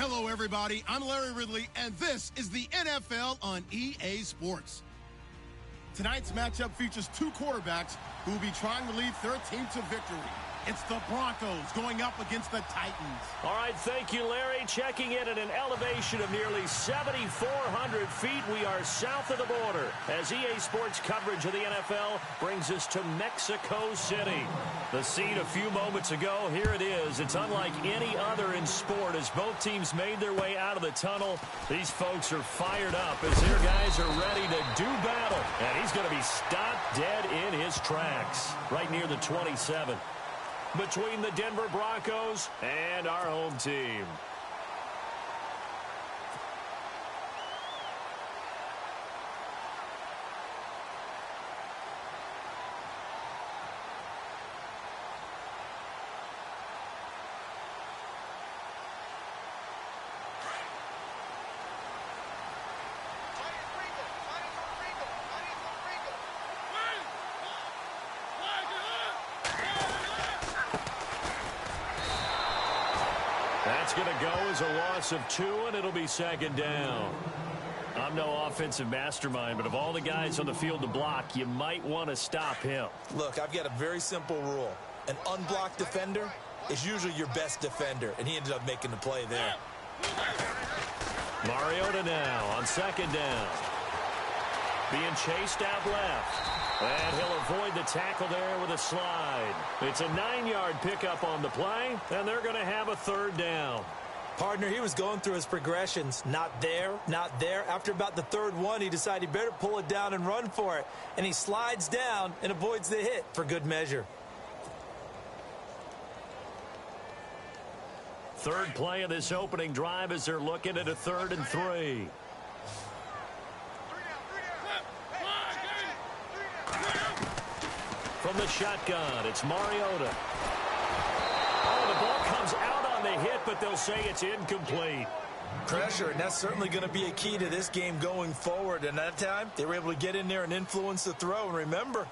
Hello, everybody. I'm Larry Ridley, and this is the NFL on EA Sports. Tonight's matchup features two quarterbacks who will be trying to lead their team to victory. It's the Broncos going up against the Titans. All right, thank you, Larry. Checking in at an elevation of nearly 7,400 feet. We are south of the border as EA Sports coverage of the NFL brings us to Mexico City. The scene a few moments ago, here it is. It's unlike any other in sport as both teams made their way out of the tunnel. These folks are fired up as their guys are ready to do battle. And he's going to be stopped dead in his tracks right near the 27. Between the Denver Broncos and our home team. That's going to go as a loss of 2, and it'll be second down. I'm no offensive mastermind, but of all the guys on the field to block, you might want to stop him. Look, I've got a very simple rule. An unblocked defender is usually your best defender, and he ended up making the play there. Mariota now on second down. Being chased out left. And he'll avoid the tackle there with a slide. It's a 9-yard pickup on the play, and they're going to have a third down. Partner, he was going through his progressions. Not there, not there. After about the third one, he decided he better pull it down and run for it. And he slides down and avoids the hit for good measure. Third play of this opening drive as they're looking at a 3rd and 3. From the shotgun, it's Mariota. Oh, the ball comes out on the hit, but they'll say it's incomplete. Pressure, and that's certainly going to be a key to this game going forward. And that time, they were able to get in there and influence the throw. And remember,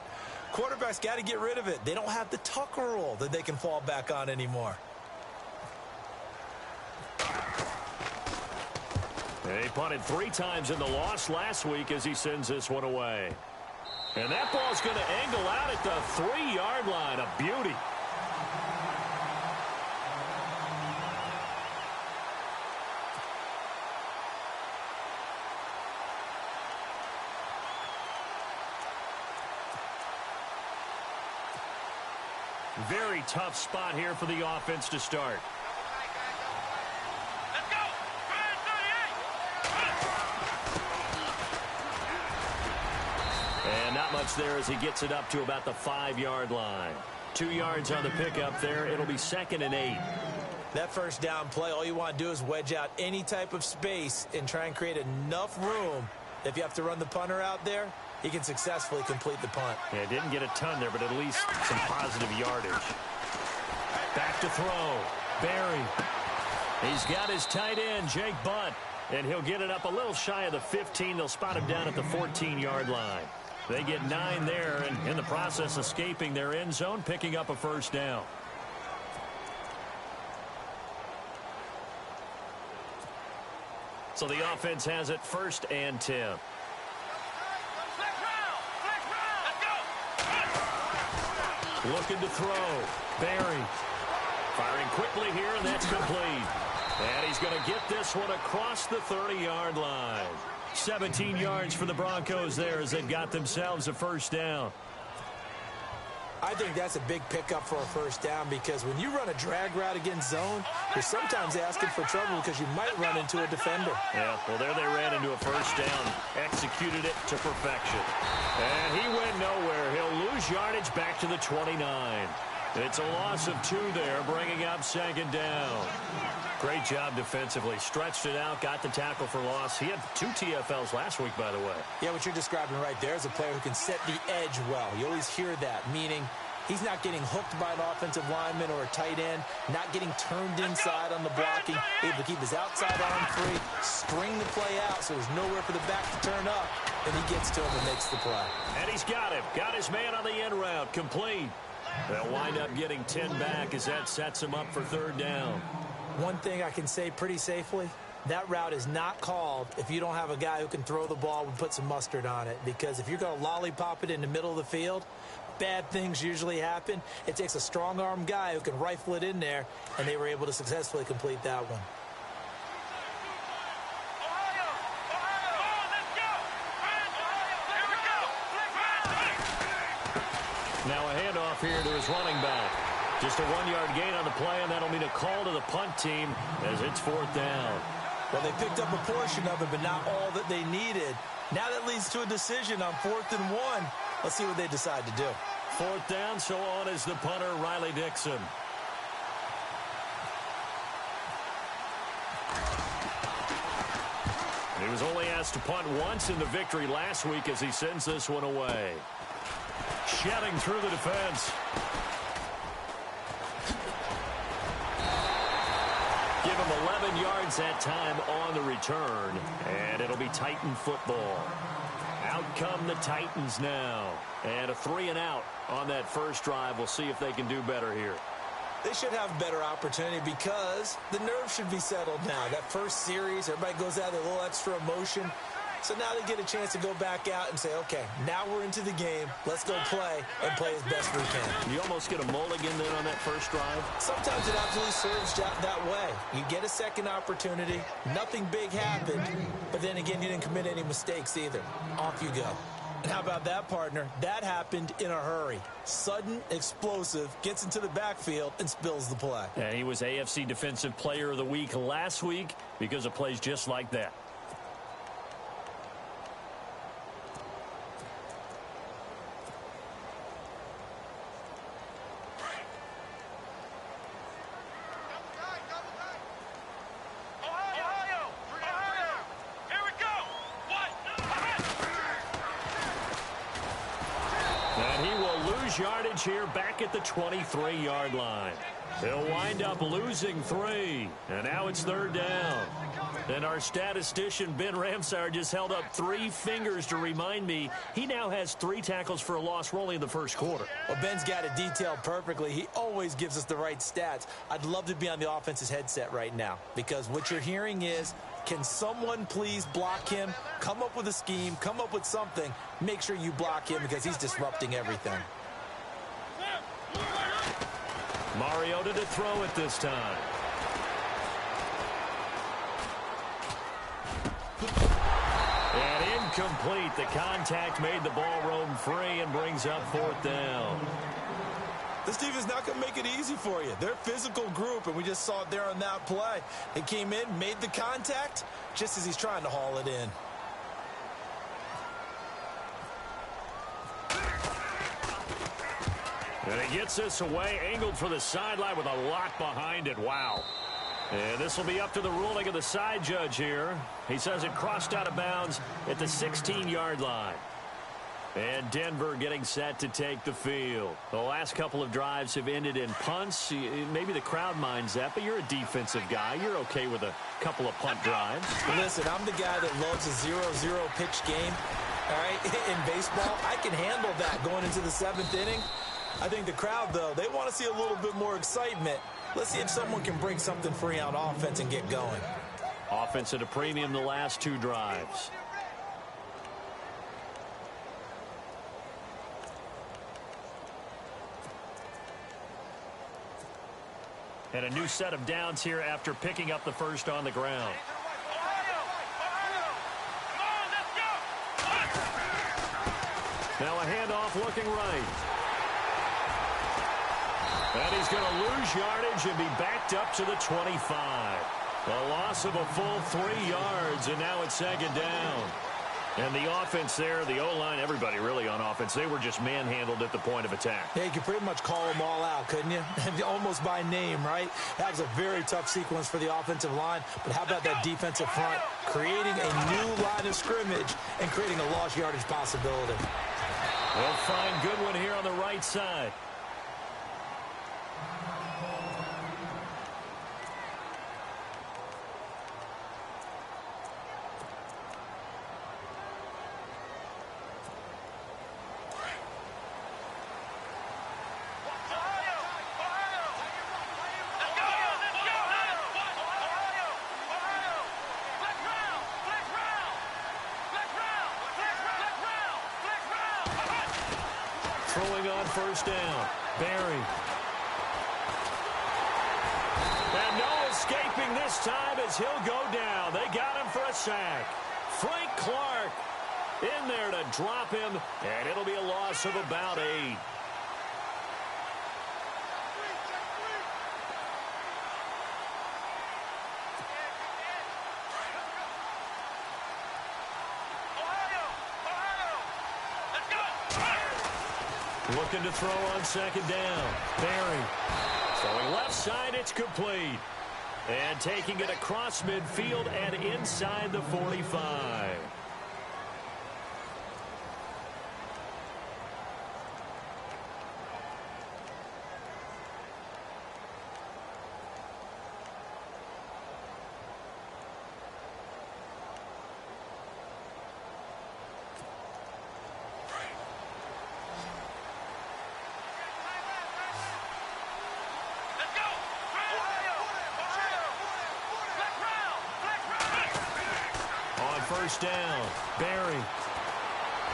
quarterbacks got to get rid of it. They don't have the Tucker rule that they can fall back on anymore. He punted 3 times in the loss last week as he sends this one away. And that ball's going to angle out at the 3-yard line. A beauty. Very tough spot here for the offense to start. And not much there as he gets it up to about the 5-yard line. 2 yards on the pickup there. It'll be 2nd and 8. That first down play, all you want to do is wedge out any type of space and try and create enough room. If you have to run the punter out there, he can successfully complete the punt. Yeah, didn't get a ton there, but at least some positive yardage. Back to throw. Barry. He's got his tight end, Jake Butt, and he'll get it up a little shy of the 15. They'll spot him down at the 14-yard line. They get 9 there, and in the process escaping their end zone, picking up a first down. So the offense has it 1st and 10. Looking to throw. Barry. Firing quickly here, and that's complete. And he's going to get this one across the 30-yard line. 17 yards for the Broncos there as they've got themselves a first down. I think that's a big pickup for a first down because when you run a drag route against zone, you're sometimes asking for trouble because you might run into a defender. Yeah, well, there they ran into a first down, executed it to perfection. And he went nowhere. He'll lose yardage back to the 29. It's a loss of 2 there, bringing up 2nd down. Great job defensively. Stretched it out, got the tackle for loss. He had 2 TFLs last week, by the way. Yeah, what you're describing right there is a player who can set the edge well. You always hear that, meaning he's not getting hooked by an offensive lineman or a tight end, not getting turned inside on the blocking, able to keep his outside arm free, string the play out so there's nowhere for the back to turn up, and he gets to him and makes the play. And he's got him. Got his man on the end route. Complete. They'll wind up getting 10 back as that sets him up for 3rd down. One thing I can say pretty safely, that route is not called if you don't have a guy who can throw the ball and put some mustard on it. Because if you're going to lollipop it in the middle of the field, bad things usually happen. It takes a strong-arm guy who can rifle it in there, and they were able to successfully complete that one. Now a handoff here to his running back. Just a 1-yard gain on the play, and that'll mean a call to the punt team as it's 4th down. Well, they picked up a portion of it, but not all that they needed. Now that leads to a decision on 4th and 1. Let's see what they decide to do. 4th down, so on is the punter, Riley Dixon. He was only asked to punt once in the victory last week as he sends this one away. Shedding through the defense. Give him 11 yards that time on the return, and it'll be Titan football. Out come the Titans now, and a 3-and-out on that first drive. We'll see if they can do better here. They should have better opportunity because the nerves should be settled now. That first series, everybody goes out with a little extra emotion. So now they get a chance to go back out and say, okay, now we're into the game. Let's go play and play as best we can. You almost get a mulligan then on that first drive? Sometimes it absolutely serves that way. You get a second opportunity. Nothing big happened. But then again, you didn't commit any mistakes either. Off you go. And how about that, partner? That happened in a hurry. Sudden, explosive, gets into the backfield and spills the play. And he was AFC Defensive Player of the Week last week because of plays just like that. Yardage here back at the 23-yard line. They'll wind up losing 3, and now it's 3rd down. And our statistician, Ben Ramsar, just held up 3 fingers to remind me he now has 3 tackles for a loss. We're only in the first quarter. Well, Ben's got it detailed perfectly. He always gives us the right stats. I'd love to be on the offense's headset right now because what you're hearing is, can someone please block him? Come up with a scheme. Come up with something. Make sure you block him because he's disrupting everything. Mariota to throw it this time. And incomplete. The contact made the ball roam free and brings up 4th down. This defense is not going to make it easy for you. They're a physical group, and we just saw it there on that play. They came in, made the contact, just as he's trying to haul it in. And he gets this away, angled for the sideline with a lot behind it. Wow. And this will be up to the ruling of the side judge here. He says it crossed out of bounds at the 16-yard line. And Denver getting set to take the field. The last couple of drives have ended in punts. Maybe the crowd minds that, but you're a defensive guy. You're okay with a couple of punt drives. Listen, I'm the guy that loves a 0-0 pitch game. All right, in baseball, I can handle that going into the 7th inning. I think the crowd, though, they want to see a little bit more excitement. Let's see if someone can bring something free on offense and get going. Offense at a premium the last 2 drives. And a new set of downs here after picking up the first on the ground. Now a handoff looking right. And he's going to lose yardage and be backed up to the 25. A loss of a full 3 yards, and now it's 2nd down. And the offense there, the O-line, everybody really on offense, they were just manhandled at the point of attack. Yeah, you could pretty much call them all out, couldn't you? Almost by name, right? That was a very tough sequence for the offensive line. But how about that defensive front creating a new line of scrimmage and creating a lost yardage possibility? They'll find Goodwin here on the right side. throwing on first down. Barry. And no escaping this time as he'll go down. They got him for a sack. Frank Clark in there to drop him, and it'll be a loss of about 8. Looking to throw on second down. Barry. Throwing left side, it's complete. And taking it across midfield and inside the 45. First down. Barry.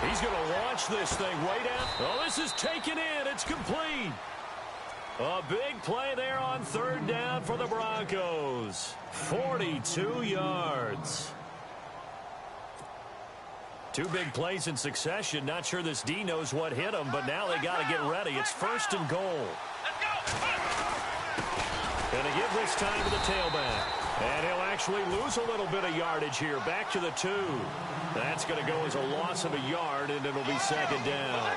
He's going to launch this thing way down. Oh, this is taken in. It's complete. A big play there on third down for the Broncos. 42 yards. 2 big plays in succession. Not sure this D knows what hit him, but now they got to get ready. It's first and goal. Going to give this time to the tailback. And he'll actually lose a little bit of yardage here. Back to the 2. That's going to go as a loss of a yard, and it'll be second down.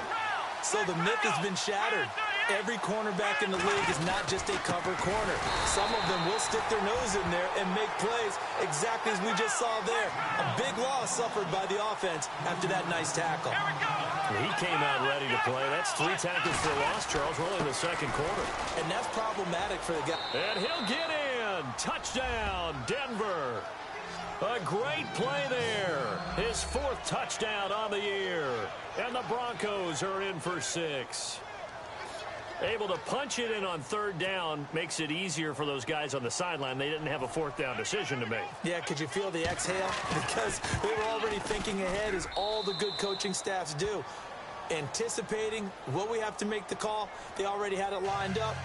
So the myth has been shattered. Every cornerback in the league is not just a cover corner. Some of them will stick their nose in there and make plays exactly as we just saw there. A big loss suffered by the offense after that nice tackle. He came out ready to play. That's 3 tackles for a loss, Charles, really in the second quarter. And that's problematic for the guy. And he'll get in. Touchdown, Denver. A great play there. His 4th touchdown on the year. And the Broncos are in for 6. Able to punch it in on third down makes it easier for those guys on the sideline. They didn't have a 4th down decision to make. Yeah, could you feel the exhale? Because they were already thinking ahead, as all the good coaching staffs do. Anticipating, will we have to make the call? They already had it lined up.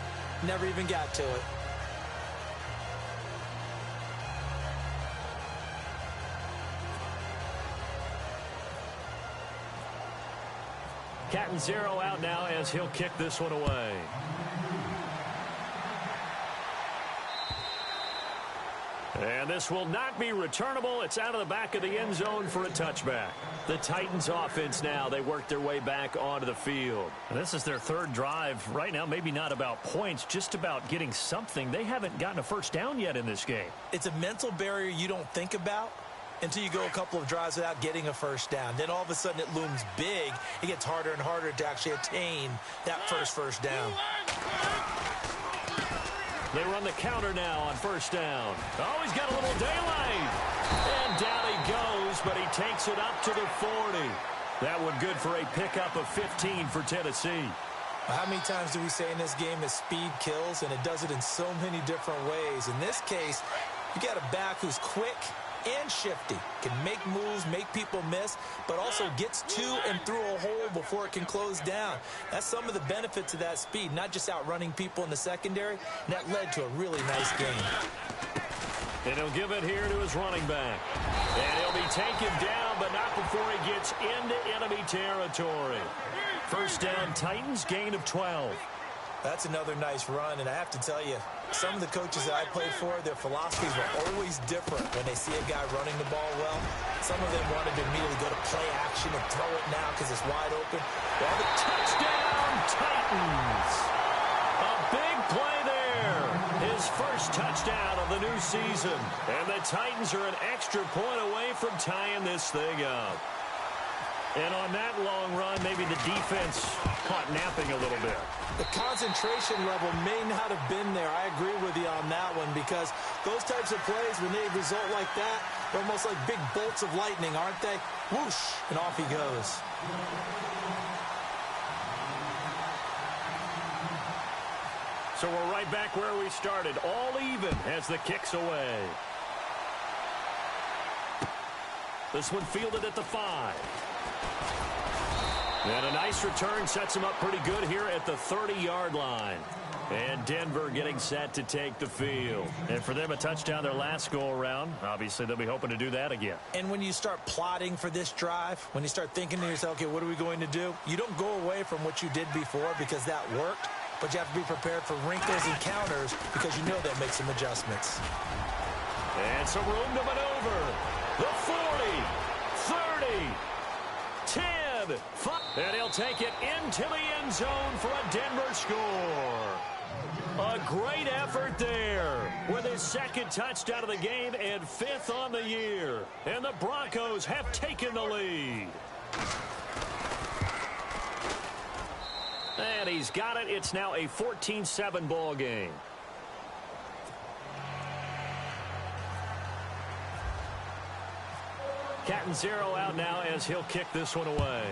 Never even got to it. Cat and 0 out now as he'll kick this one away. And this will not be returnable. It's out of the back of the end zone for a touchback. The Titans offense now, they work their way back onto the field. And this is their 3rd drive. Right now, maybe not about points, just about getting something. They haven't gotten a first down yet in this game. It's a mental barrier you don't think about until you go a couple of drives without getting a first down. Then all of a sudden it looms big. It gets harder and harder to actually attain that first down. They run the counter now on first down. Oh, he's got a little daylight. And down he goes, but he takes it up to the 40. That one good for a pickup of 15 for Tennessee. How many times do we say in this game that speed kills, and it does it in so many different ways? In this case, you got a back who's quick and shifty, can make moves, make people miss, but also gets to and through a hole before it can close down. That's some of the benefits of that speed, not just outrunning people in the secondary, and that led to a really nice game. And he'll give it here to his running back. And he'll be taken down, but not before he gets into enemy territory. First down, Titans, gain of 12. That's another nice run, and I have to tell you, some of the coaches that I played for, their philosophies were always different when they see a guy running the ball well. Some of them wanted to immediately go to play action and throw it now because it's wide open. Well, the touchdown, Titans! A big play there. His first touchdown of the new season. And the Titans are an extra point away from tying this thing up. And on that long run, maybe the defense caught napping a little bit. The concentration level may not have been there. I agree with you on that one, because those types of plays, when they result like that, they're almost like big bolts of lightning, aren't they? Whoosh, and off he goes. So we're right back where we started, all even as the kick's away. This one fielded at the 5. And a nice return sets him up pretty good here at the 30-yard line. And Denver getting set to take the field. And for them, a touchdown their last go-around. Obviously, they'll be hoping to do that again. And when you start plotting for this drive, when you start thinking to yourself, okay, what are we going to do? You don't go away from what you did before because that worked, but you have to be prepared for wrinkles and counters because you know they'll make some adjustments. And some room to maneuver. The 40, 30, 10, 5. And he'll take it into the end zone for a Denver score. A great effort there with his second touchdown of the game and 5th on the year. And the Broncos have taken the lead. And he's got it. It's now a 14-7 ball game. Catanzaro out now as he'll kick this one away.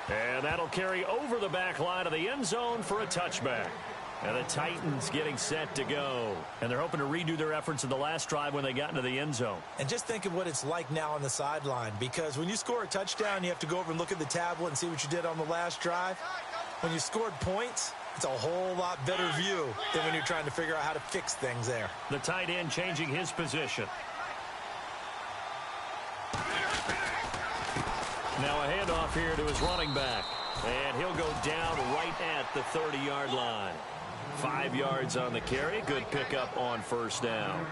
And that'll carry over the back line of the end zone for a touchback. And the Titans getting set to go. And they're hoping to redo their efforts in the last drive when they got into the end zone. And just think of what it's like now on the sideline, because when you score a touchdown, you have to go over and look at the tablet and see what you did on the last drive. When you scored points, it's a whole lot better view than when you're trying to figure out how to fix things there. The tight end changing his position. Now a handoff here to his running back. And he'll go down right at the 30-yard line. 5 yards on the carry. Good pickup on first down.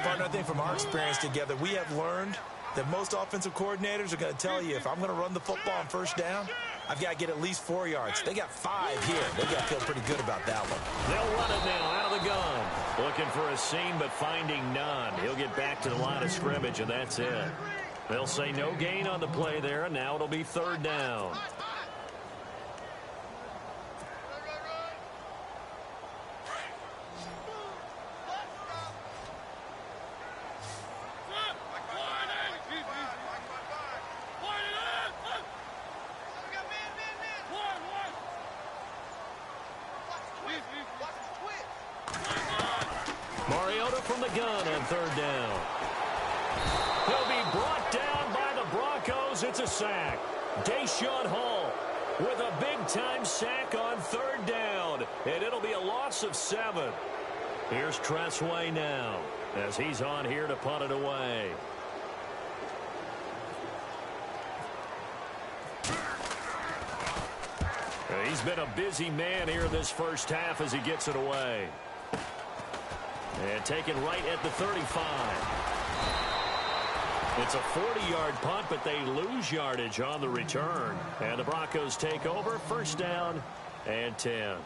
Partner, I think from our experience together, we have learned that most offensive coordinators are going to tell you, if I'm going to run the football on first down, I've got to get at least 4 yards. They got 5 here. They've got to feel pretty good about that one. They'll run it now out of the gun. Looking for a seam, but finding none. He'll get back to the line of scrimmage, and that's it. They'll say no gain on the play there, and now it'll be 3rd down. Mariota from the gun on 3rd down. He'll be brought down by the Broncos. It's a sack. Deshaun Hall with a big-time sack on 3rd down. And it'll be a loss of 7. Here's Tressway now as he's on here to punt it away. He's been a busy man here this first half as he gets it away. And taken right at the 35. It's a 40-yard punt, but they lose yardage on the return. And the Broncos take over. 1st down and 10.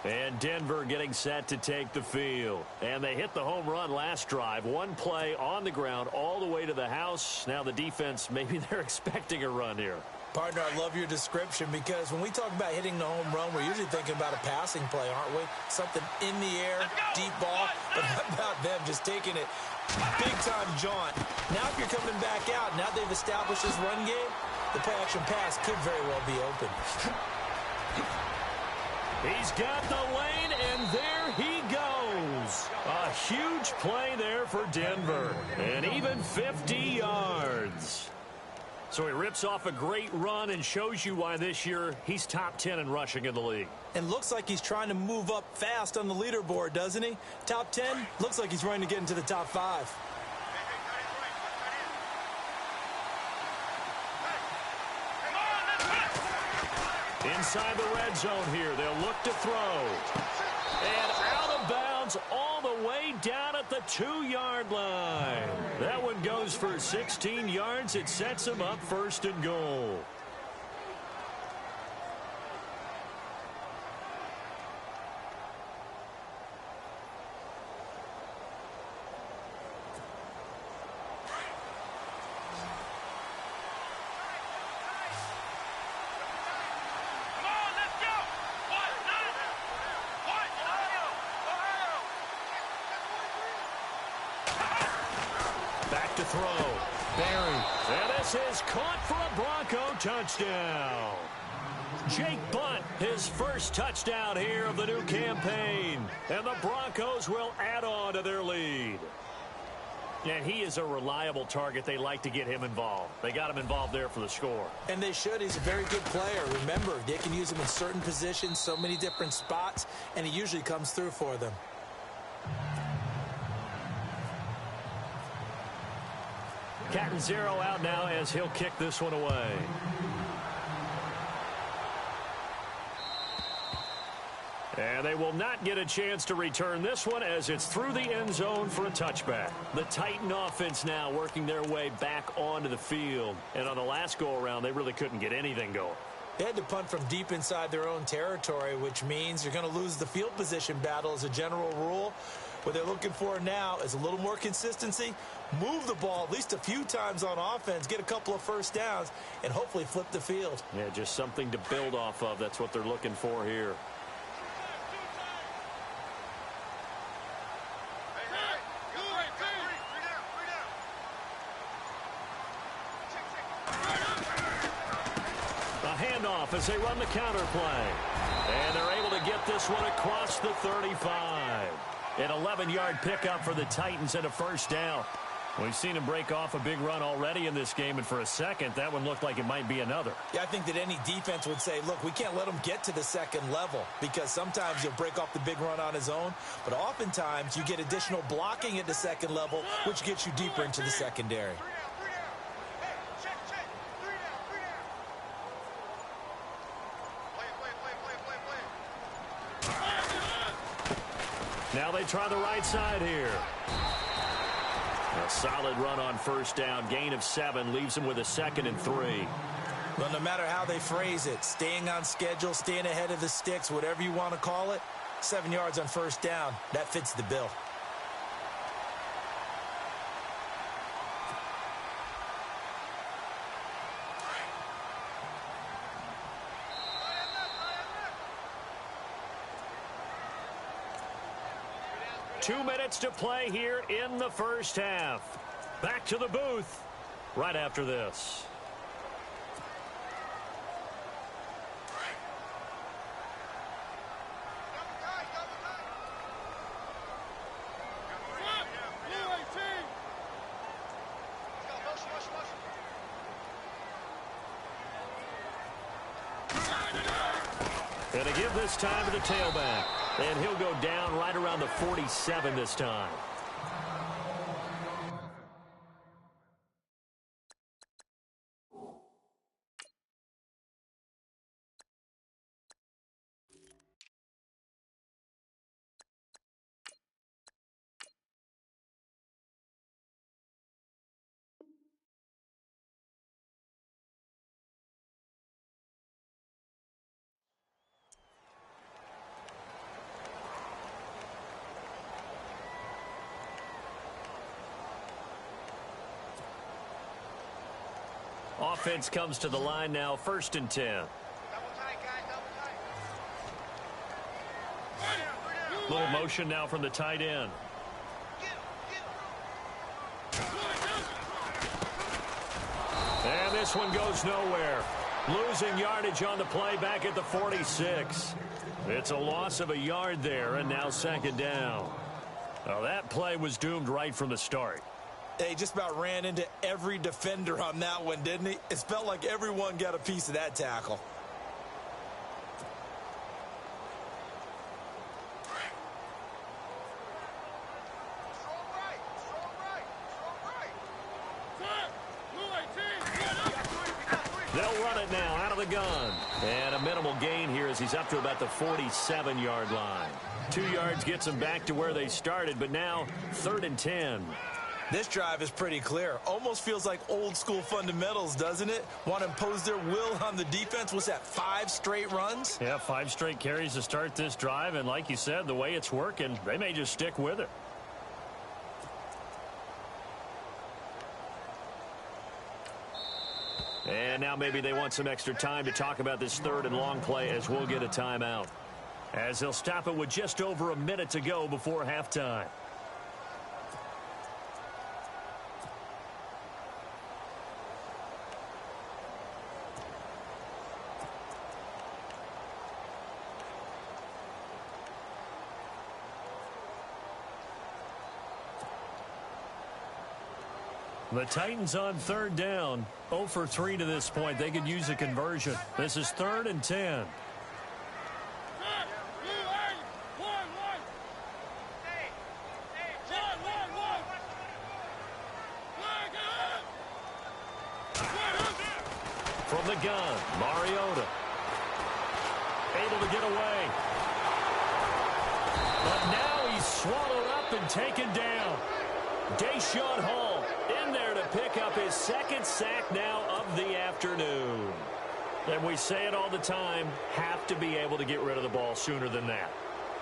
And Denver getting set to take the field. And they hit the home run last drive. 1 play on the ground all the way to the house. Now the defense, maybe they're expecting a run here. Partner, I love your description, because when we talk about hitting the home run, we're usually thinking about a passing play, aren't we? Something in the air, deep ball. But how about them just taking it big-time jaunt? Now if you're coming back out, now they've established this run game, the play-action pass could very well be open. He's got the lane, and there he goes. A huge play there for Denver, and even 50 yards. So he rips off a great run and shows you why this year he's top 10 in rushing in the league. And looks like he's trying to move up fast on the leaderboard, doesn't he? Top 10, looks like he's running to get into the top 5. Inside the red zone here, they'll look to throw. And out of bounds all the way down at the 2-yard line. That one goes for 16 yards. It sets him up 1st and goal. Back to throw. Barry. And this is caught for a Bronco touchdown. Jake Butt, his first touchdown here of the new campaign. And the Broncos will add on to their lead. And he is a reliable target. They like to get him involved. They got him involved there for the score. And they should. He's a very good player. Remember, they can use him in certain positions, so many different spots, and he usually comes through for them. Cat and zero out now as he'll kick this one away. And they will not get a chance to return this one as it's through the end zone for a touchback. The Titan offense now working their way back onto the field. And on the last go-around, they really couldn't get anything going. They had to punt from deep inside their own territory, which means you're going to lose the field position battle as a general rule. What they're looking for now is a little more consistency, move the ball at least a few times on offense, get a couple of first downs, and hopefully flip the field. Yeah, just something to build off of. That's what they're looking for here. As they run the counter play. And they're able to get this one across the 35. An 11-yard pickup for the Titans and a first down. We've seen him break off a big run already in this game, and for a second, that one looked like it might be another. Yeah, I think that any defense would say, look, we can't let him get to the second level because sometimes he'll break off the big run on his own, but oftentimes you get additional blocking at the second level, which gets you deeper into the secondary. Now they try the right side here. A solid run on first down. Gain of 7 leaves them with a 2nd and 3. Well, no matter how they phrase it, staying on schedule, staying ahead of the sticks, whatever you want to call it, 7 yards on first down, that fits the bill. Two minutes to play here in the first half. Back to the booth right after this. And to give this time to the tailback. And he'll go down right around the 47 this time. Offense comes to the line now, 1st and 10. Double tight, guys, double tight. Little motion now from the tight end. And this one goes nowhere. Losing yardage on the play back at the 46. It's a loss of a yard there, and now 2nd down. Now that play was doomed right from the start. He just about ran into every defender on that one, didn't he? It felt like everyone got a piece of that tackle. They'll run it now out of the gun. And a minimal gain here as he's up to about the 47-yard line. 2 yards gets them back to where they started, but now 3rd and 10. This drive is pretty clear. Almost feels like old school fundamentals, doesn't it? Want to impose their will on the defense. Was that 5 straight runs? Yeah, 5 straight carries to start this drive. And like you said, the way it's working, they may just stick with it. And now maybe they want some extra time to talk about this 3rd and long play as we'll get a timeout. As they'll stop it with just over a minute to go before halftime. The Titans on third down. 0 for 3 to this point. They could use a conversion. This is 3rd and 10. From the gun, Mariota. Able to get away. But now he's swallowed up and taken down. Deshaun Hall in there to pick up his 2nd sack now of the afternoon. And we say it all the time, have to be able to get rid of the ball sooner than that.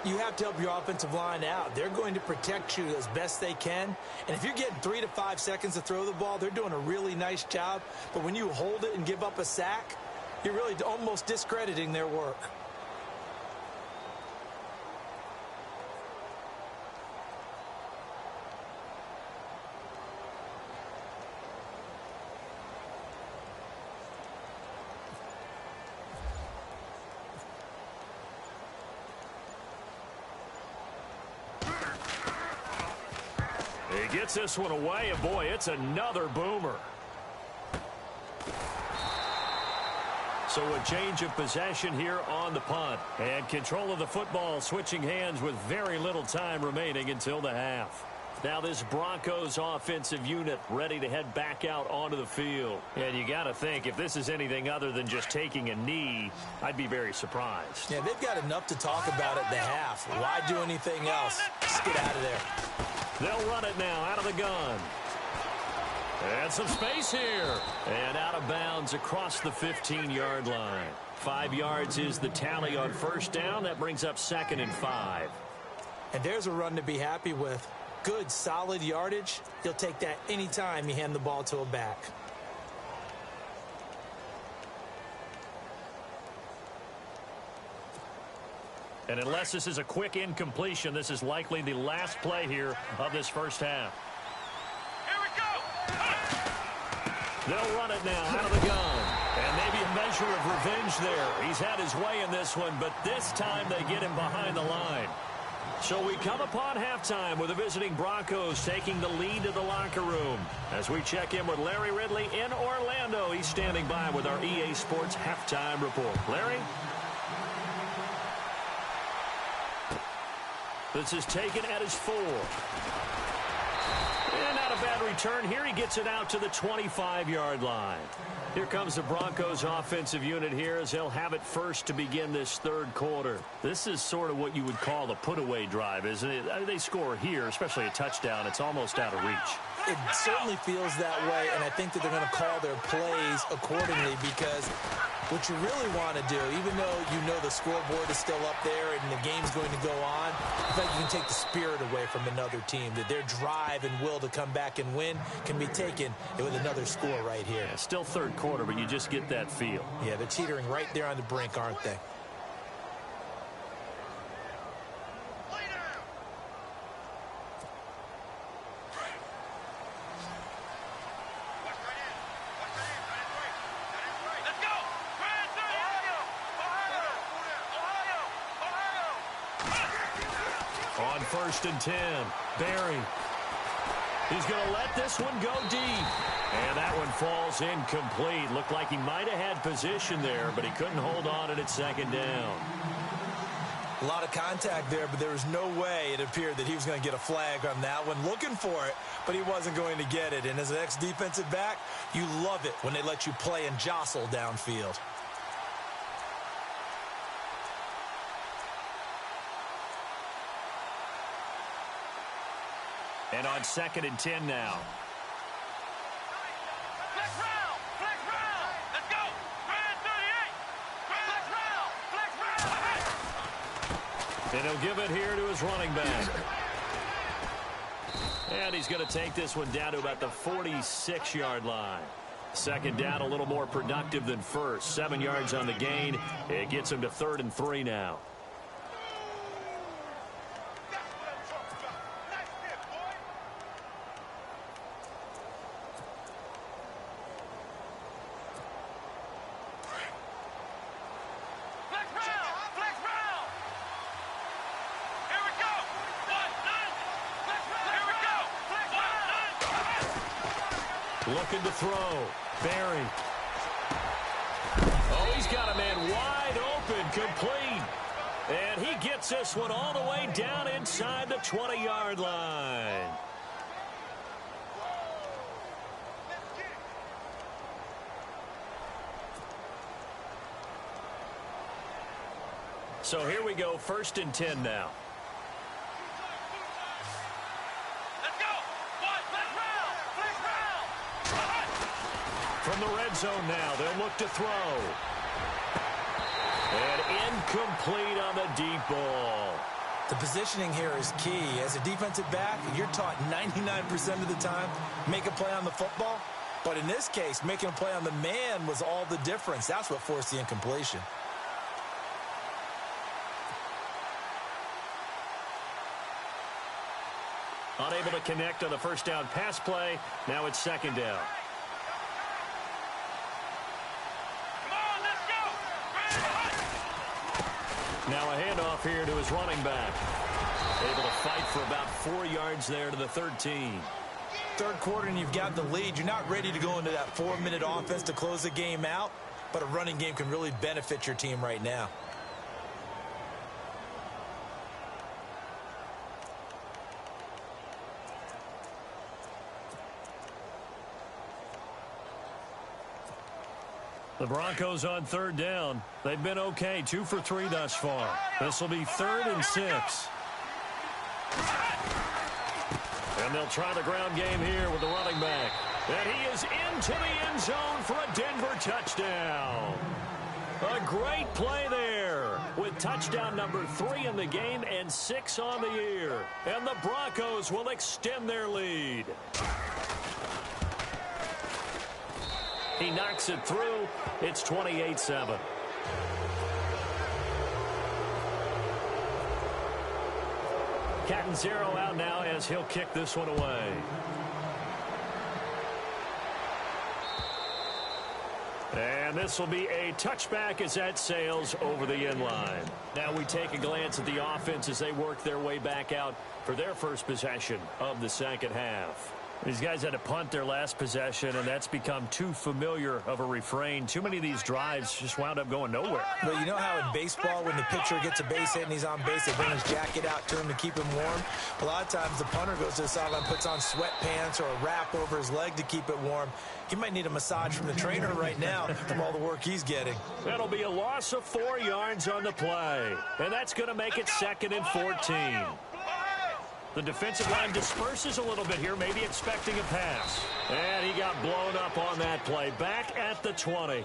You have to help your offensive line out. They're going to protect you as best they can. And if you're getting 3 to 5 seconds to throw the ball, they're doing a really nice job. But when you hold it and give up a sack, you're really almost discrediting their work. He gets this one away, and boy, it's another boomer. So a change of possession here on the punt. And control of the football switching hands with very little time remaining until the half. Now this Broncos offensive unit ready to head back out onto the field. And you got to think, if this is anything other than just taking a knee, I'd be very surprised. Yeah, they've got enough to talk about at the half. Why do anything else? Just get out of there. They'll run it now out of the gun. And some space here. And out of bounds across the 15-yard line. 5 yards is the tally on first down. That brings up 2nd and 5. And there's a run to be happy with. Good, solid yardage. You'll take that anytime you hand the ball to a back. And unless this is a quick incompletion, this is likely the last play here of this first half. Here we go. They'll run it now out of the gun. And maybe a measure of revenge there. He's had his way in this one, but this time they get him behind the line. So we come upon halftime with the visiting Broncos taking the lead to the locker room. As we check in with Larry Ridley in Orlando, he's standing by with our EA Sports halftime report. Larry? This is taken at his 4. And not a bad return here. He gets it out to the 25-yard line. Here comes the Broncos offensive unit here as they'll have it first to begin this third quarter. This is sort of what you would call the put-away drive, isn't it? They score here, especially a touchdown. It's almost out of reach. It certainly feels that way, and I think that they're going to call their plays accordingly because what you really want to do, even though you know the scoreboard is still up there and the game's going to go on, I think you can take the spirit away from another team, that their drive and will to come back and win can be taken with another score right here. Yeah, still third quarter, but you just get that feel. Yeah, they're teetering right there on the brink, aren't they? On 1st and 10, Barry. He's going to let this one go deep. And that one falls incomplete. Looked like he might have had position there, but he couldn't hold on at 2nd down. A lot of contact there, but there was no way it appeared that he was going to get a flag on that one. Looking for it, but he wasn't going to get it. And as an ex-defensive back, you love it when they let you play and jostle downfield. And on 2nd and 10 now. Flex round! Flex round! Let's go! Grand 38! Flex round! And he'll give it here to his running back. And he's going to take this one down to about the 46-yard line. 2nd down, a little more productive than first. 7 yards on the gain. It gets him to 3rd and 3 now. Looking to throw. Barry. Oh, he's got a man wide open, complete. And he gets this one all the way down inside the 20-yard line. So here we go, 1st and 10 now. Let's go. Flex round. From the red zone now, they'll look to throw. And incomplete on the deep ball. The positioning here is key. As a defensive back, you're taught 99% of the time, make a play on the football. But in this case, making a play on the man was all the difference. That's what forced the incompletion. Unable to connect on the first down pass play. Now it's 2nd down. Come on, let's go. Now a handoff here to his running back. Able to fight for about 4 yards there to the 13. Third quarter and you've got the lead. You're not ready to go into that 4-minute offense to close the game out, but a running game can really benefit your team right now. The Broncos on 3rd down. They've been okay, 2 for 3 thus far. This will be 3rd and 6. And they'll try the ground game here with the running back. And he is into the end zone for a Denver touchdown. A great play there with touchdown number 3 in the game and 6 on the year. And the Broncos will extend their lead. He knocks it through. It's 28-7. Cat and 0 out now as he'll kick this one away. And this will be a touchback as that sails over the end line. Now we take a glance at the offense as they work their way back out for their first possession of the second half. These guys had to punt their last possession, and that's become too familiar of a refrain. Too many of these drives just wound up going nowhere. But you know how in baseball, when the pitcher gets a base hit and he's on base, they bring his jacket out to him to keep him warm? A lot of times the punter goes to the sideline, puts on sweatpants or a wrap over his leg to keep it warm. He might need a massage from the trainer right now from all the work he's getting. That'll be a loss of 4 yards on the play, and that's going to make it 2nd and 14. The defensive line disperses a little bit here, maybe expecting a pass. And he got blown up on that play. Back at the 20.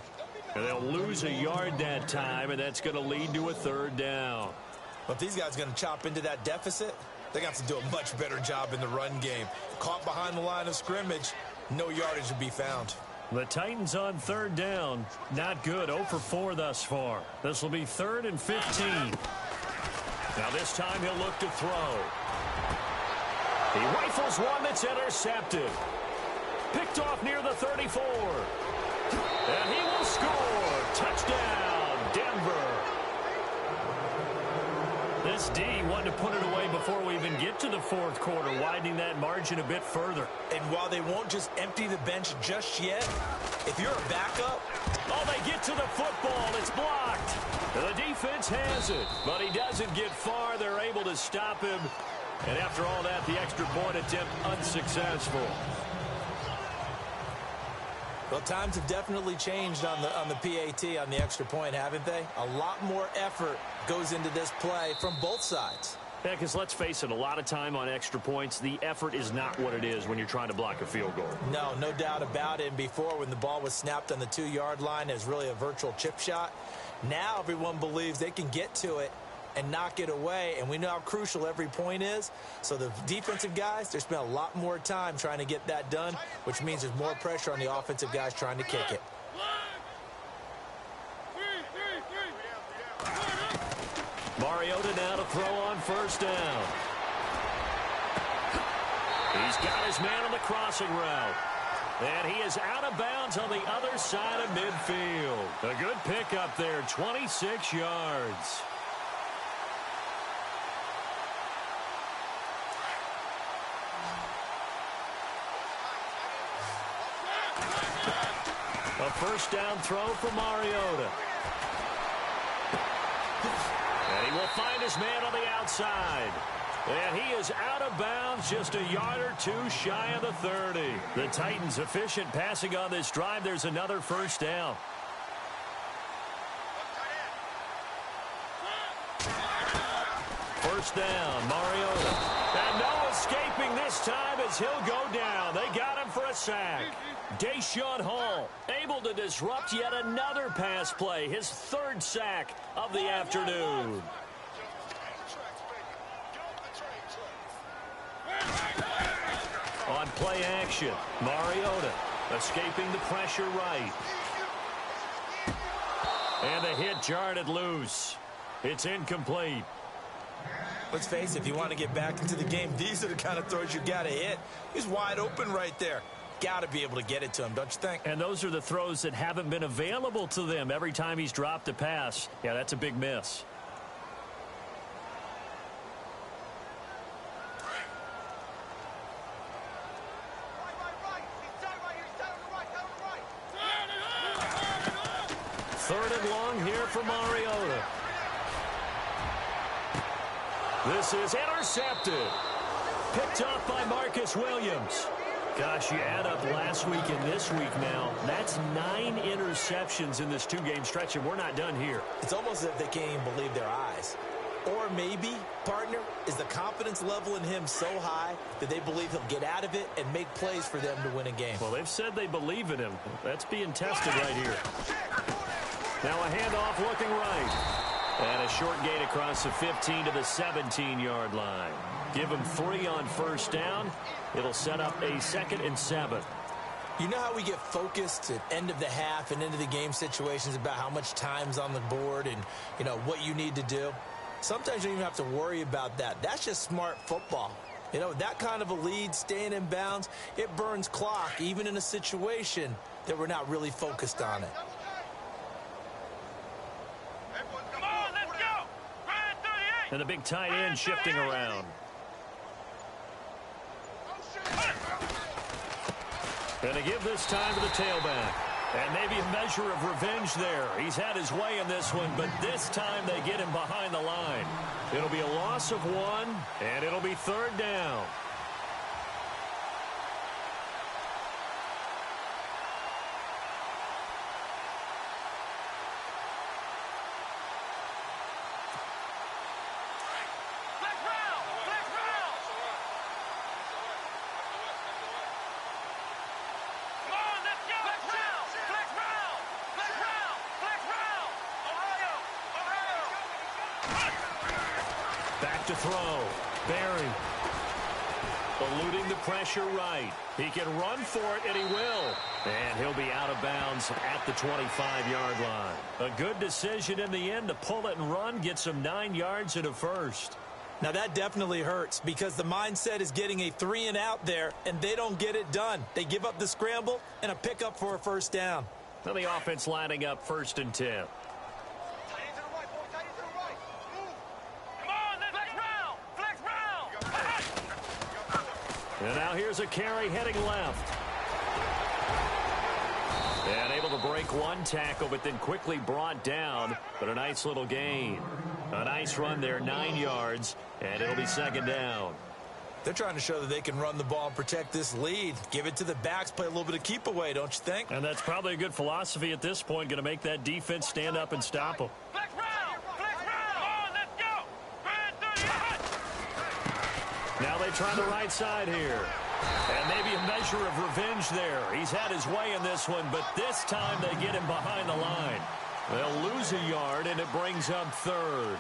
And they'll lose a yard that time, and that's going to lead to a 3rd down. But if these guys are going to chop into that deficit, they got to do a much better job in the run game. Caught behind the line of scrimmage, no yardage to be found. The Titans on 3rd down. Not good. 0 for 4 thus far. This will be 3rd and 15. Now this time he'll look to throw. He rifles one that's intercepted. Picked off near the 34. And he will score. Touchdown, Denver. This D wanted to put it away before we even get to the 4th quarter, widening that margin a bit further. And while they won't just empty the bench just yet, if you're a backup... Oh, they get to the football. It's blocked. The defense has it, but he doesn't get far. They're able to stop him. And after all that, the extra point attempt unsuccessful. Well, times have definitely changed on the PAT, on the extra point, haven't they? A lot more effort goes into this play from both sides. Yeah, because let's face it, a lot of time on extra points, the effort is not what it is when you're trying to block a field goal. No doubt about it. And before, when the ball was snapped on the 2-yard line, it was really a virtual chip shot. Now everyone believes they can get to it and knock it away, and we know how crucial every point is. So the defensive guys, they spend a lot more time trying to get that done, which means there's more pressure on the offensive guys trying to kick it. Mariota now to throw on 1st down. He's got his man on the crossing route. And he is out of bounds on the other side of midfield. A good pickup there, 26 yards. first down throw for Mariota. And he will find his man on the outside. And he is out of bounds, just a yard or two shy of the 30. The Titans efficient passing on this drive. There's another first down. First down, Mariota. And no escaping this time as he'll go down. They got him for a sack. Deshaun Hall able to disrupt yet another pass play. His third sack of the afternoon. On play action, Mariota escaping the pressure right. And the hit jarred it loose. It's incomplete. Let's face it, if you want to get back into the game, these are the kind of throws you got to hit. He's wide open right there. Got to be able to get it to him, don't you think? And those are the throws that haven't been available to them every time he's dropped a pass. Yeah, that's a big miss. Third and long here for Mariota. This is intercepted. Picked off by Marcus Williams. Gosh, you add up last week and this week now. That's 9 interceptions in this 2-game stretch, and we're not done here. It's almost as if they can't even believe their eyes. Or maybe, partner, is the confidence level in him so high that they believe he'll get out of it and make plays for them to win a game. Well, they've said they believe in him. That's being tested right here. Now a handoff looking right. And a short gain across the 15 to the 17-yard line. Give him 3 on first down. It'll set up a 2nd and 7. You know how we get focused at end of the half and into the game situations about how much time's on the board and, you know, what you need to do? Sometimes you don't even have to worry about that. That's just smart football. You know, that kind of a lead, staying in bounds, it burns clock, even in a situation that we're not really focused on it. And the big tight end shifting around. And to give this time to the tailback. And maybe a measure of revenge there. He's had his way in this one, but this time they get him behind the line. It'll be a loss of 1, and it'll be 3rd down. Back to throw. Barry. Eluding the pressure right. He can run for it, and he will. And he'll be out of bounds at the 25-yard line. A good decision in the end to pull it and run. Gets him 9 yards and a first. Now that definitely hurts because the mindset is getting a 3 and out there, and they don't get it done. They give up the scramble and a pickup for a first down. Now the offense lining up 1st and 10. And now here's a carry heading left. And able to break one tackle, but then quickly brought down. But a nice little gain. A nice run there, 9 yards, and it'll be 2nd down. They're trying to show that they can run the ball and protect this lead. Give it to the backs, play a little bit of keep away, don't you think? And that's probably a good philosophy at this point, going to make that defense stand up and stop them. Now they try the right side here. And maybe a measure of revenge there. He's had his way in this one, but this time they get him behind the line. They'll lose a yard, and it brings up 3rd.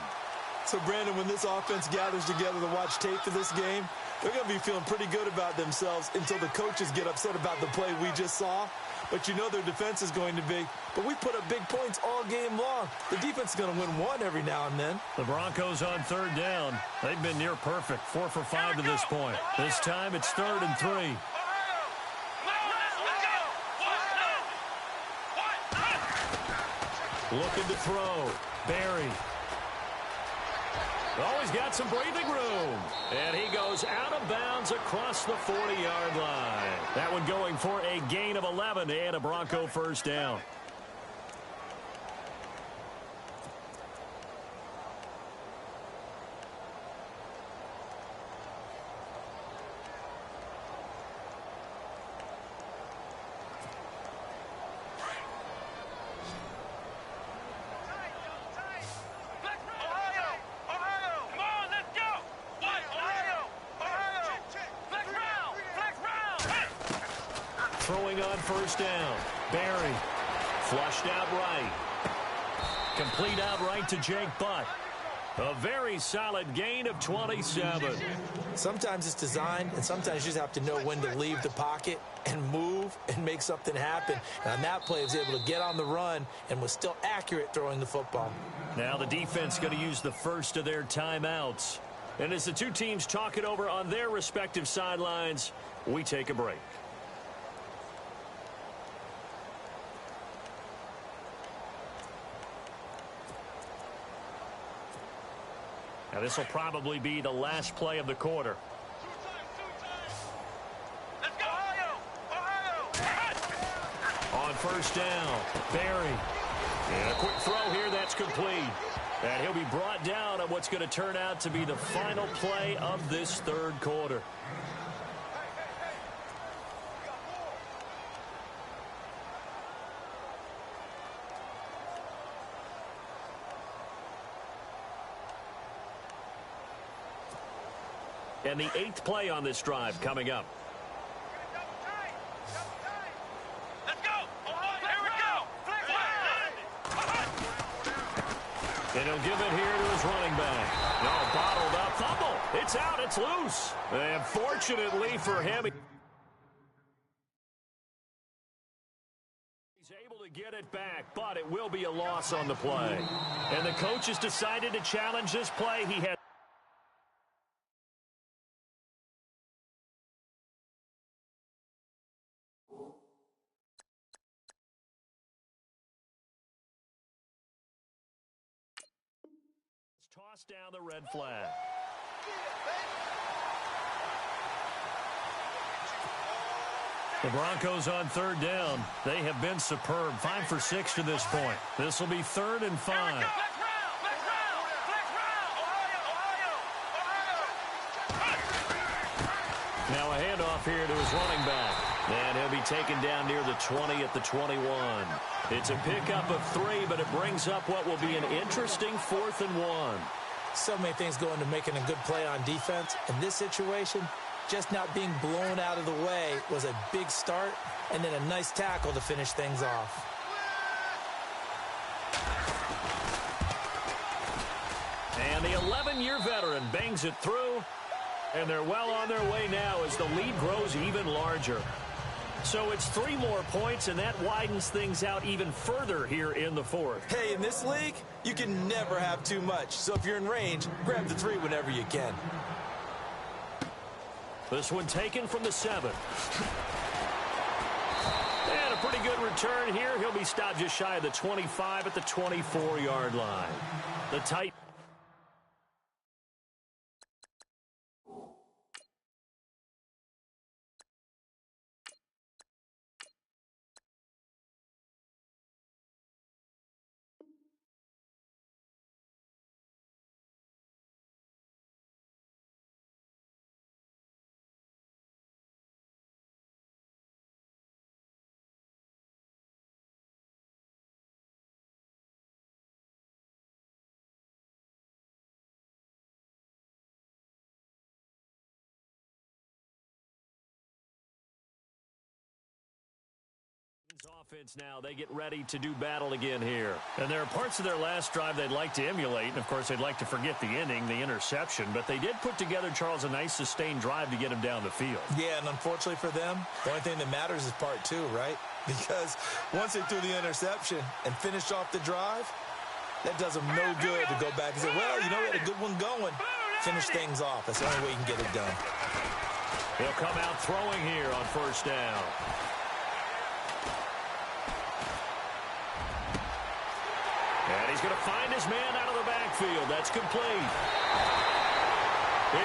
So, Brandon, when this offense gathers together to watch tape for this game, they're going to be feeling pretty good about themselves until the coaches get upset about the play we just saw. But you know their defense is going to be. But we put up big points all game long. The defense is going to win one every now and then. The Broncos on 3rd down. They've been near perfect, 4 for 5 to this point. This time it's 3rd and 3. Looking to throw. Barry. Oh, he's got some breathing room. And he goes out of bounds across the 40-yard line. That one going for a gain of 11 and a Bronco first down. Throwing on first down. Barry. Flushed out right. Complete out right to Jake Butt. A very solid gain of 27. Sometimes it's designed, and sometimes you just have to know when to leave the pocket and move and make something happen. And on that play, he was able to get on the run and was still accurate throwing the football. Now the defense going to use the first of their timeouts. And as the two teams talk it over on their respective sidelines, we take a break. Now this will probably be the last play of the quarter. Let's go, Ohio! On first down, Barry. And a quick throw here, that's complete. And he'll be brought down on what's going to turn out to be the final play of this third quarter. And the 8th play on this drive coming up. Let's go! Ohio! Here we go! And he'll give it here to his running back. No, bottled up. Fumble. It's out. It's loose. And fortunately for him, he's able to get it back, but it will be a loss on the play. And the coach has decided to challenge this play. He had tossed down the red flag. The Broncos on third down. They have been superb. 5 for 6 to this point. This will be 3rd and 5. Let's round! Now a handoff here to his running back. And he'll be taken down near the 20 at the 21. It's a pickup of 3, but it brings up what will be an interesting 4th and 1. So many things go into making a good play on defense. In this situation, just not being blown out of the way was a big start, and then a nice tackle to finish things off. And the 11-year veteran bangs it through, and they're well on their way now as the lead grows even larger. So it's 3 more points, and that widens things out even further here in the 4th. Hey, in this league, you can never have too much. So if you're in range, grab the 3 whenever you can. This one taken from the 7. And a pretty good return here. He'll be stopped just shy of the 25 at the 24-yard line. The tight. Offense now, they get ready to do battle again here. And there are parts of their last drive they'd like to emulate. And, of course, they'd like to forget the ending, the interception. But they did put together, Charles, a nice sustained drive to get him down the field. Yeah, and unfortunately for them, the only thing that matters is part 2, right? Because once they threw the interception and finished off the drive, that does them no good to go back and say, well, you know, we had a good one going. Finish things off. That's the only way you can get it done. He'll come out throwing here on first down. And He's going to find his man out of the backfield. That's complete.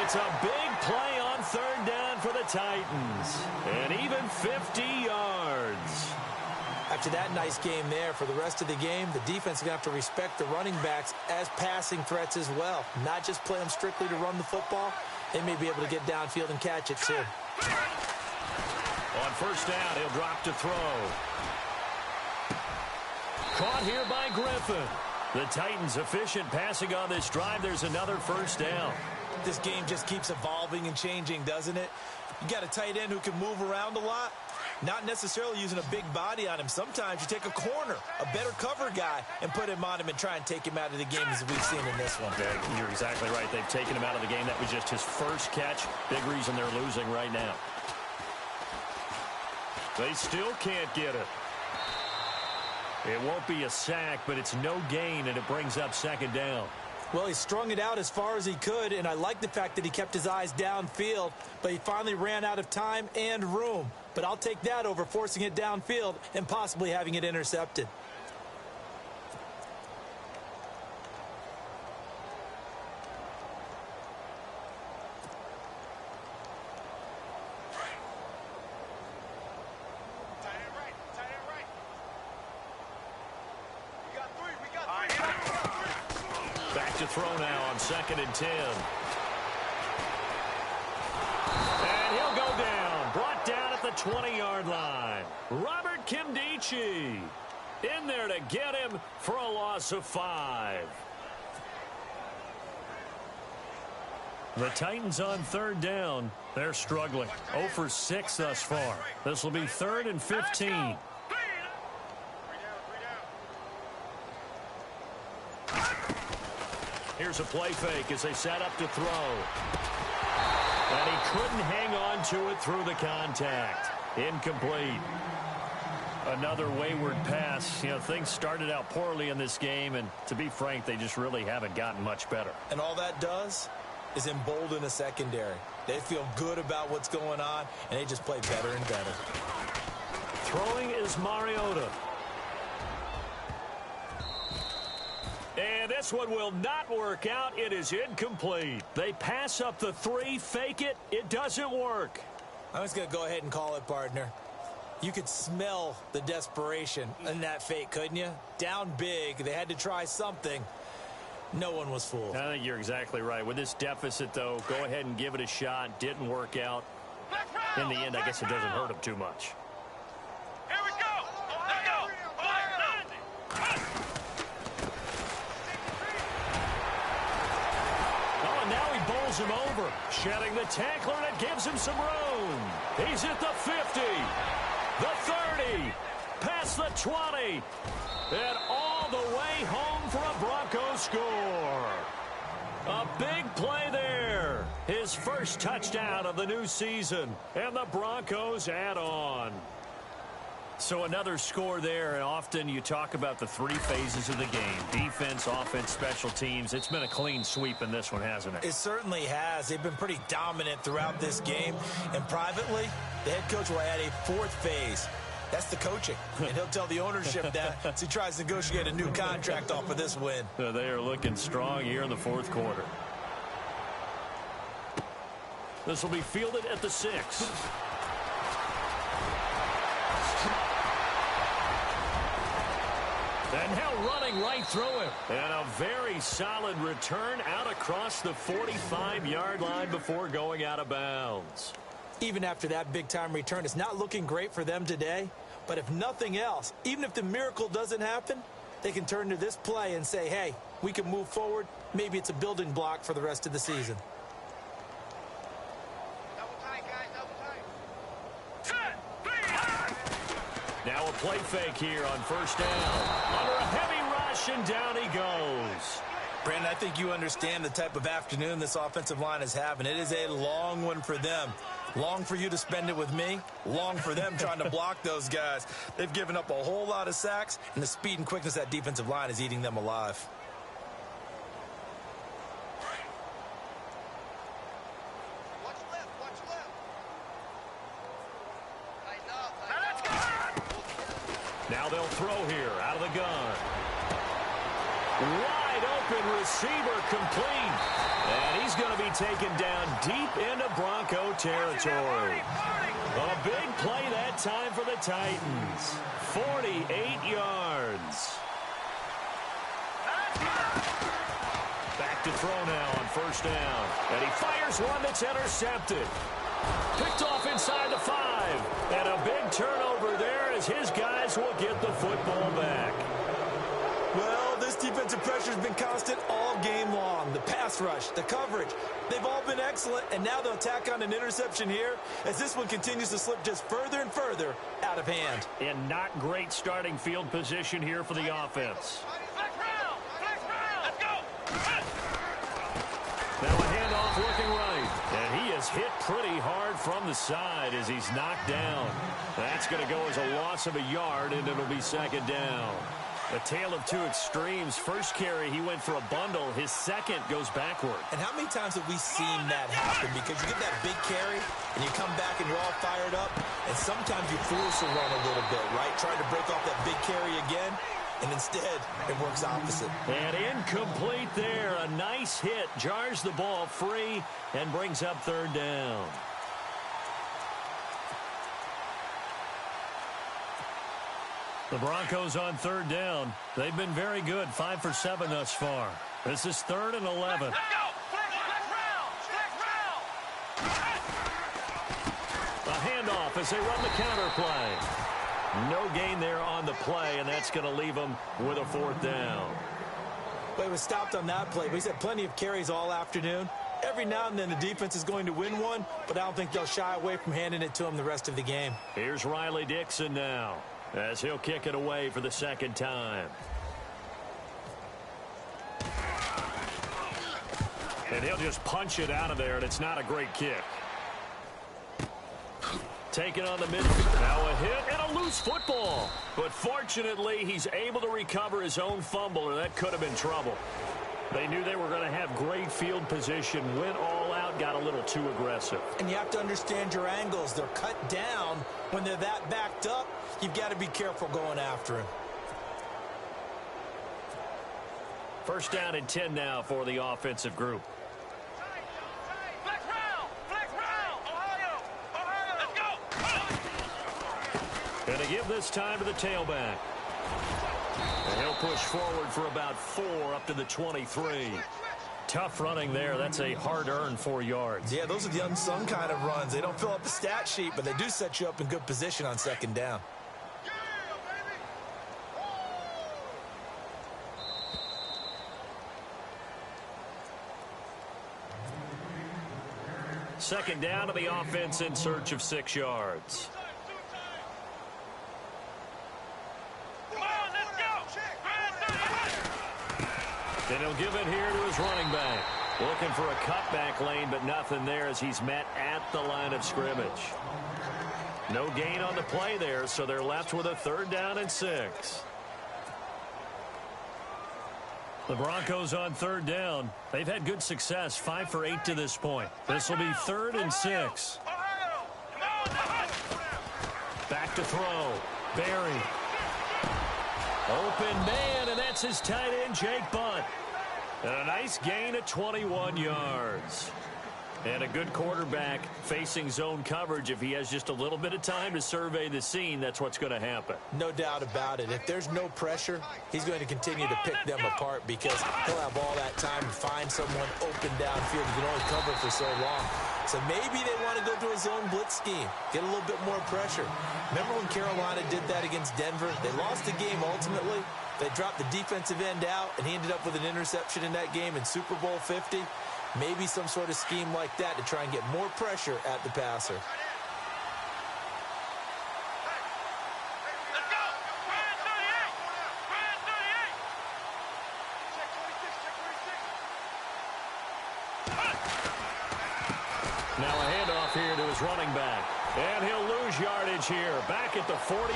It's a big play on third down for the Titans. And even 50 yards. After that nice game there, for the rest of the game, the defense is going to have to respect the running backs as passing threats as well. Not just play them strictly to run the football. They may be able to get downfield and catch it, too. On first down, he'll drop to throw. Caught here by Griffin. The Titans efficient passing on this drive. There's another first down. This game just keeps evolving and changing, doesn't it? You got a tight end who can move around a lot. Not necessarily using a big body on him. Sometimes you take a corner, a better cover guy, and put him on him and try and take him out of the game as we've seen in this one. Yeah, you're exactly right. They've taken him out of the game. That was just his first catch. Big reason they're losing right now. They still can't get it. It won't be a sack, but it's no gain, and it brings up second down. Well, he strung it out as far as he could, and I like the fact that he kept his eyes downfield, but he finally ran out of time and room. But I'll take that over forcing it downfield and possibly having it intercepted. Back to throw now on 2nd and 10. And he'll go down. Brought down at the 20-yard line. Robert Kimdichie in there to get him for a loss of 5. The Titans on third down. They're struggling. 0 for 6 thus far. This will be 3rd and 15. Here's a play fake as they set up to throw. And he couldn't hang on to it through the contact. Incomplete. Another wayward pass. You know, things started out poorly in this game, and to be frank, they just really haven't gotten much better. And all that does is embolden the secondary. They feel good about what's going on, and they just play better and better. Throwing is Mariota. And this one will not work out. It is incomplete. They pass up the 3, fake it. It doesn't work. I'm just going to go ahead and call it, partner. You could smell the desperation in that fake, couldn't you? Down big. They had to try something. No one was fooled. I think you're exactly right. With this deficit, though, go ahead and give it a shot. Didn't work out. In the end, I guess it doesn't hurt them too much. Here we go. Let's go. Oh, and now he bowls him over. Shedding the tackler, and it gives him some room. He's at the 50, the 30, past the 20, and all the way home for a Broncos score. A big play there. His first touchdown of the new season, and the Broncos add on. So another score there, and often you talk about the 3 phases of the game. Defense, offense, special teams. It's been a clean sweep in this one, hasn't it? It certainly has. They've been pretty dominant throughout this game. And privately, the head coach will add a 4th phase. That's the coaching. And he'll tell the ownership that as he tries to negotiate a new contract off of this win. They are looking strong here in the 4th quarter. This will be fielded at the 6. And now running right through him. And a very solid return out across the 45-yard line before going out of bounds. Even after that big-time return, it's not looking great for them today. But if nothing else, even if the miracle doesn't happen, they can turn to this play and say, hey, we can move forward. Maybe it's a building block for the rest of the season. Now a play fake here on first down. Under a heavy rush, and down he goes. Brandon, I think you understand the type of afternoon this offensive line is having. It is a long one for them. Long for you to spend it with me. Long for them trying to block those guys. They've given up a whole lot of sacks, and the speed and quickness of that defensive line is eating them alive. Now they'll throw here out of the gun. Wide open receiver complete. And he's going to be taken down deep into Bronco territory. A big play that time for the Titans. 48 yards. Back to throw now on first down. And he fires one that's intercepted. Picked off inside the 5. And a big turnover there as his guys will get the football back. Well, this defensive pressure has been constant all game long. The pass rush, the coverage, they've all been excellent, and now they'll tack on an interception here as this one continues to slip just further and further out of hand. And not great starting field position here for the offense. Flex round! Flex round! Let's go! Now a handoff looking right. And he is hit pretty hard from the side as he's knocked down. That's going to go as a loss of a yard, and it'll be second down. A tale of two extremes. First carry, he went for a bundle. His second goes backward. And how many times have we seen that happen? Because you get that big carry, and you come back and you're all fired up, and sometimes you force a run a little bit, right? Trying to break off that big carry again, and instead it works opposite. And incomplete there. A nice hit. Jars the ball free and brings up third down. The Broncos on third down. They've been very good, 5 for 7 thus far. This is 3rd and 11. Let's go! Flex round! Flex round! A handoff as they run the counter play. No gain there on the play, and that's going to leave them with a 4th down. But he was stopped on that play. But he's had plenty of carries all afternoon. Every now and then the defense is going to win one, but I don't think they'll shy away from handing it to him the rest of the game. Here's Riley Dixon now, as he'll kick it away for the second time. And he'll just punch it out of there, and it's not a great kick. Taken on the midfield. Now a hit and a loose football. But fortunately, he's able to recover his own fumble, or that could have been trouble. They knew they were going to have great field position, went all out, got a little too aggressive. And you have to understand your angles. They're cut down. When they're that backed up, you've got to be careful going after him. First down and 10 now for the offensive group. Flex round! Flex round! Ohio! Ohio! Let's go! And to give this time to the tailback. And he'll push forward for about 4 up to the 23. Tough running there. That's a hard-earned 4 yards. Yeah, those are the unsung kind of runs. They don't fill up the stat sheet, but they do set you up in good position on second down. Second down to the offense in search of 6 yards. And he'll give it here to his running back. Looking for a cutback lane, but nothing there as he's met at the line of scrimmage. No gain on the play there, so they're left with a 3rd down and 6. The Broncos on 3rd down. They've had good success, 5 for 8 to this point. This will be 3rd and 6. Back to throw. Barry. Open man, and that's his tight end, Jake Butt. And a nice gain of 21 yards. And a good quarterback facing zone coverage. If he has just a little bit of time to survey the scene, that's what's going to happen. No doubt about it. If there's no pressure, he's going to continue to pick them apart because he'll have all that time to find someone open downfield. He can only cover for so long. So maybe they want to go to a zone blitz scheme, get a little bit more pressure. Remember when Carolina did that against Denver? They lost the game ultimately. They dropped the defensive end out, and he ended up with an interception in that game in Super Bowl 50. Maybe some sort of scheme like that to try and get more pressure at the passer. Let's go! Brand 38! Brand 38! Now a handoff here to his running back. And he'll lose yardage here, back at the 41.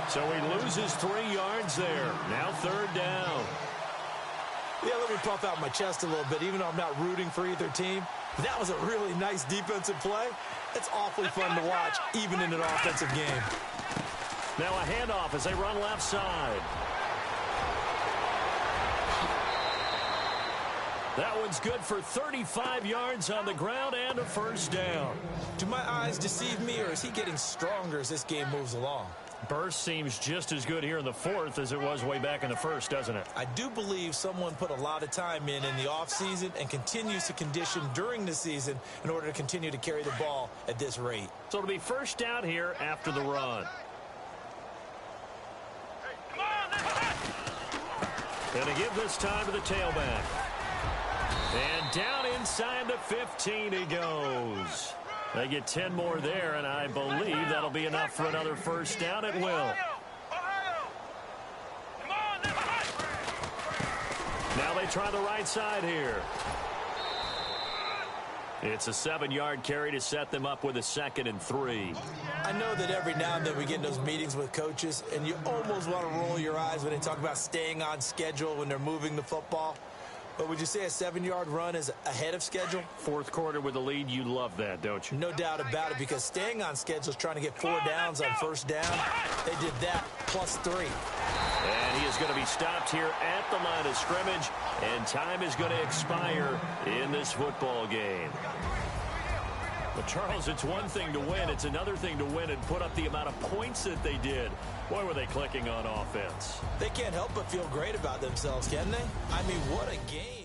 So he loses 3 yards there. Now 3rd down. Yeah, let me puff out my chest a little bit, even though I'm not rooting for either team. That was a really nice defensive play. It's awfully fun to watch, even in an offensive game. Now a handoff as they run left side. That one's good for 35 yards on the ground and a first down. Do my eyes deceive me, or is he getting stronger as this game moves along? Burst seems just as good here in the fourth as it was way back in the first, doesn't it? I do believe someone put a lot of time in the offseason and continues to condition during the season in order to continue to carry the ball at this rate. So it'll be first down here after the run. And to give this time to the tailback. And down inside the 15 he goes. They get 10 more there, and I believe that'll be enough for another first down. It will. Now they try the right side here. It's a 7-yard carry to set them up with a 2nd and 3. I know that every now and then we get in those meetings with coaches, and you almost want to roll your eyes when they talk about staying on schedule when they're moving the football. But would you say a 7-yard run is ahead of schedule? Fourth quarter with the lead, you love that, don't you? No doubt about it, because staying on schedule is trying to get 4 downs on first down. They did that plus 3. And he is going to be stopped here at the line of scrimmage, and time is going to expire in this football game. But, Charles, it's one thing to win. It's another thing to win and put up the amount of points that they did. Boy, were they clicking on offense. They can't help but feel great about themselves, can they? I mean, what a game.